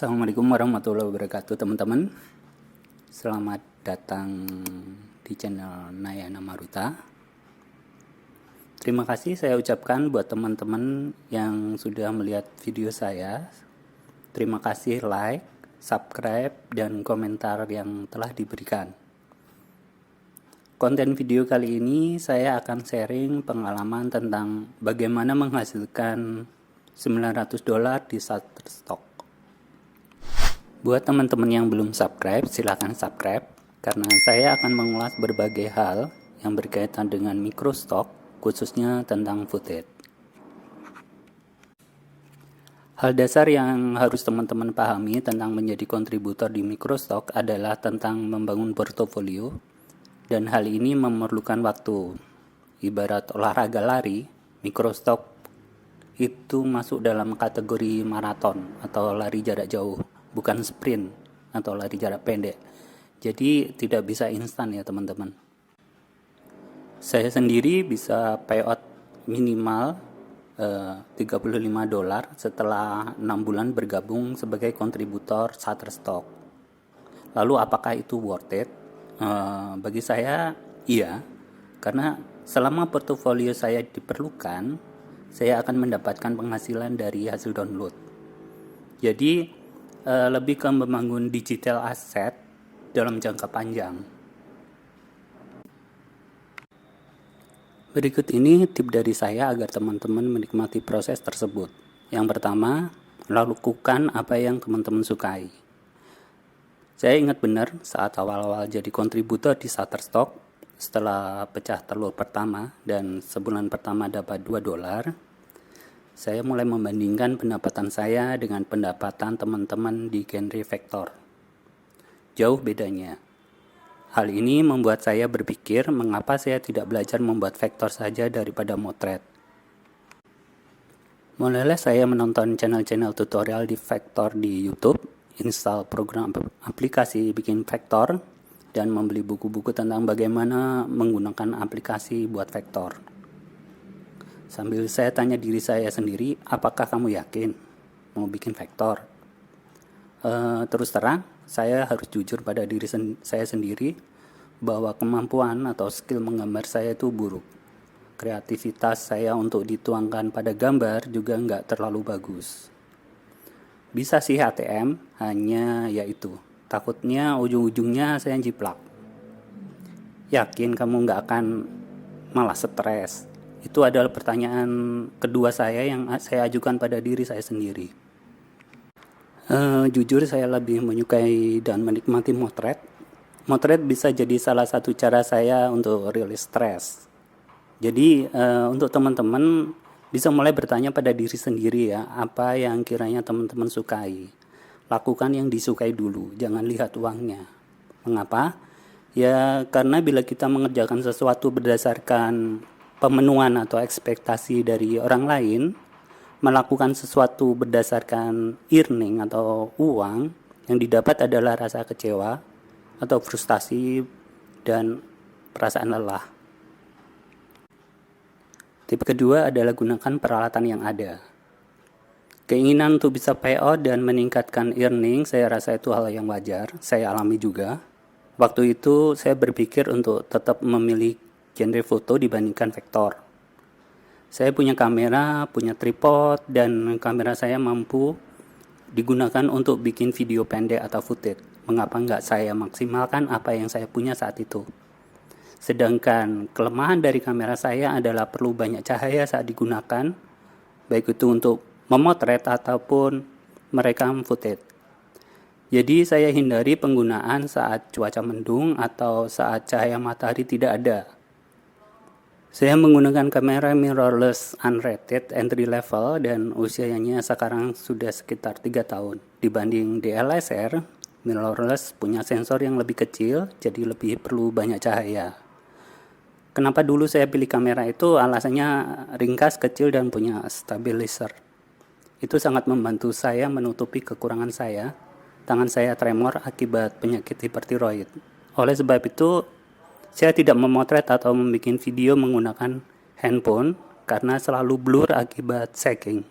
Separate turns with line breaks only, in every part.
Assalamualaikum warahmatullahi wabarakatuh teman-teman. Selamat datang di channel Nayana Maruta. Terima kasih saya ucapkan buat teman-teman yang sudah melihat video saya. Terima kasih like, subscribe, dan komentar yang telah diberikan. Konten video kali ini saya akan sharing pengalaman tentang bagaimana menghasilkan $900 di Shutterstock. Buat teman-teman yang belum subscribe, silahkan subscribe karena saya akan mengulas berbagai hal yang berkaitan dengan microstock, khususnya tentang footage. Hal dasar yang harus teman-teman pahami tentang menjadi kontributor di microstock adalah tentang membangun portofolio, dan hal ini memerlukan waktu. Ibarat olahraga lari, microstock itu masuk dalam kategori maraton atau lari jarak jauh, bukan sprint atau lari jarak pendek. Jadi tidak bisa instan ya teman-teman. Saya sendiri bisa payout minimal $35 setelah 6 bulan bergabung sebagai kontributor Shutterstock. Lalu apakah itu worth it? Bagi saya iya, karena selama portofolio saya diperlukan, saya akan mendapatkan penghasilan dari hasil download. Jadi lebih ke membangun digital asset dalam jangka panjang. Berikut ini tip dari saya agar teman-teman menikmati proses tersebut. Yang pertama, lakukan apa yang teman-teman sukai. Saya ingat benar saat awal-awal jadi kontributor di Shutterstock, setelah pecah telur pertama dan sebulan pertama dapat $2, saya mulai membandingkan pendapatan saya dengan pendapatan teman-teman di genre vektor. Jauh bedanya. Hal ini membuat saya berpikir mengapa saya tidak belajar membuat vektor saja daripada motret. Mulailah saya menonton channel-channel tutorial di vektor di YouTube, install program aplikasi bikin vektor, dan membeli buku-buku tentang bagaimana menggunakan aplikasi buat vektor. Sambil saya tanya diri saya sendiri, apakah kamu yakin mau bikin vektor? Terus terang, saya harus jujur pada diri saya sendiri bahwa kemampuan atau skill menggambar saya itu buruk. Kreativitas saya untuk dituangkan pada gambar juga nggak terlalu bagus. Bisa sih HTM, hanya yaitu takutnya ujung-ujungnya saya jiplak. Yakin kamu nggak akan malah stres? Itu adalah pertanyaan kedua saya yang saya ajukan pada diri saya sendiri. Jujur saya lebih menyukai dan menikmati motret. Motret bisa jadi salah satu cara saya untuk rilis stres. Jadi untuk teman-teman bisa mulai bertanya pada diri sendiri ya, apa yang kiranya teman-teman sukai. Lakukan yang disukai dulu, jangan lihat uangnya. Mengapa? Ya karena bila kita mengerjakan sesuatu berdasarkan pemenuhan atau ekspektasi dari orang lain, melakukan sesuatu berdasarkan earning atau uang, yang didapat adalah rasa kecewa atau frustasi dan perasaan lelah. Tipe kedua adalah gunakan peralatan yang ada. Keinginan untuk bisa payout dan meningkatkan earning, saya rasa itu hal yang wajar, saya alami juga. Waktu itu saya berpikir untuk tetap memilih genre foto dibandingkan vektor. Saya punya kamera, punya tripod, dan kamera saya mampu digunakan untuk bikin video pendek atau footage. Mengapa nggak saya maksimalkan apa yang saya punya saat itu? Sedangkan kelemahan dari kamera saya adalah perlu banyak cahaya saat digunakan, baik itu untuk memotret ataupun merekam footage. Jadi saya hindari penggunaan saat cuaca mendung atau saat cahaya matahari tidak ada. Saya menggunakan kamera mirrorless unrated entry level dan usianya sekarang sudah sekitar 3 tahun. Dibanding DSLR, mirrorless punya sensor yang lebih kecil, jadi lebih perlu banyak cahaya. Kenapa dulu saya pilih kamera itu? Alasannya ringkas, kecil, dan punya stabilizer. Itu sangat membantu saya menutupi kekurangan saya. Tangan saya tremor akibat penyakit hipertiroid. Oleh sebab itu, saya tidak memotret atau membuat video menggunakan handphone karena selalu blur akibat shaking.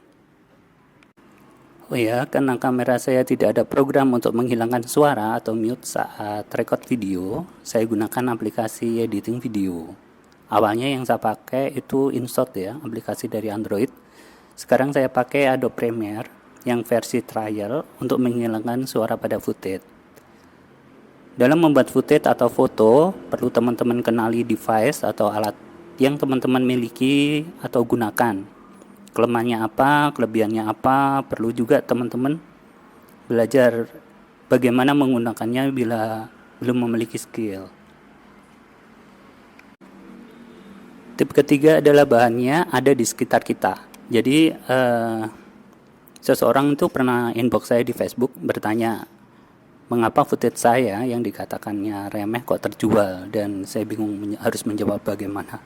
Oh ya, karena kamera saya tidak ada program untuk menghilangkan suara atau mute saat record video, saya gunakan aplikasi editing video. Awalnya yang saya pakai itu InShot ya, aplikasi dari Android. Sekarang saya pakai Adobe Premiere yang versi trial untuk menghilangkan suara pada footage. Dalam membuat footage atau foto, perlu teman-teman kenali device atau alat yang teman-teman miliki atau gunakan. Kelemahannya apa, kelebihannya apa, perlu juga teman-teman belajar bagaimana menggunakannya bila belum memiliki skill. Tip ketiga adalah bahannya ada di sekitar kita. Jadi seseorang itu pernah inbox saya di Facebook bertanya, mengapa footage saya yang dikatakannya remeh kok terjual, dan saya bingung harus menjawab bagaimana.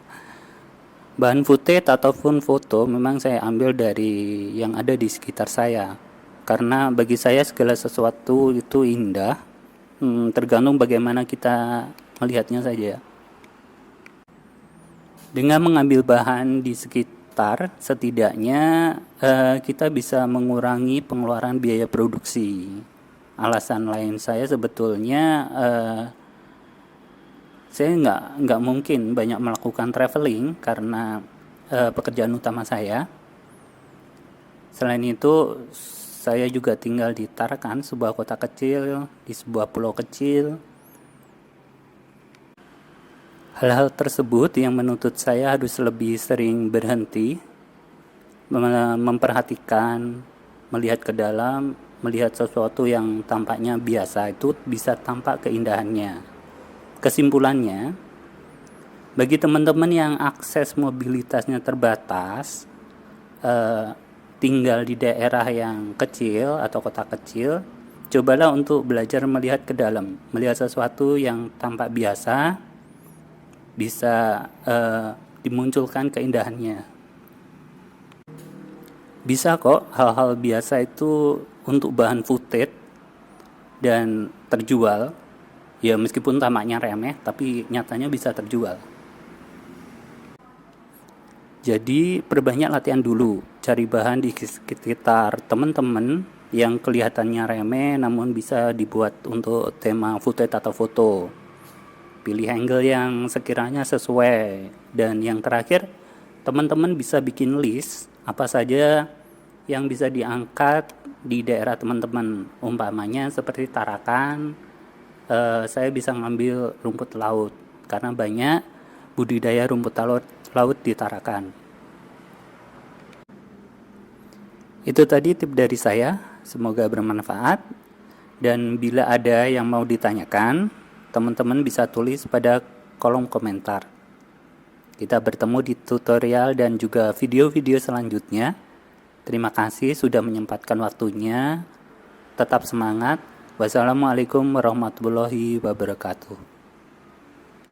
Bahan footage ataupun foto memang saya ambil dari yang ada di sekitar saya. Karena bagi saya segala sesuatu itu indah, tergantung bagaimana kita melihatnya saja. Dengan mengambil bahan di sekitar, setidaknya kita bisa mengurangi pengeluaran biaya produksi. Alasan lain saya sebetulnya saya nggak mungkin banyak melakukan traveling karena pekerjaan utama saya. Selain itu, saya juga tinggal di Tarakan, sebuah kota kecil di sebuah pulau kecil. Hal-hal tersebut yang menuntut saya harus lebih sering berhenti, memperhatikan, melihat ke dalam, melihat sesuatu yang tampaknya biasa itu bisa tampak keindahannya. Kesimpulannya, bagi teman-teman yang akses mobilitasnya terbatas, tinggal di daerah yang kecil atau kota kecil, cobalah untuk belajar melihat ke dalam, melihat sesuatu yang tampak biasa, bisa dimunculkan keindahannya. Bisa kok hal-hal biasa itu untuk bahan footage dan terjual. Ya meskipun tampaknya remeh, tapi nyatanya bisa terjual. Jadi perbanyak latihan dulu, cari bahan di sekitar teman-teman yang kelihatannya remeh namun bisa dibuat untuk tema footage atau foto. Pilih angle yang sekiranya sesuai. Dan yang terakhir, teman-teman bisa bikin list apa saja yang bisa diangkat di daerah teman-teman. Umpamanya seperti Tarakan, saya bisa ngambil rumput laut karena banyak budidaya rumput laut di Tarakan. Itu tadi tip dari saya, semoga bermanfaat. Dan bila ada yang mau ditanyakan, teman-teman bisa tulis pada kolom komentar. Kita bertemu di tutorial dan juga video-video selanjutnya. Terima kasih sudah menyempatkan waktunya. Tetap semangat. Wassalamualaikum warahmatullahi wabarakatuh.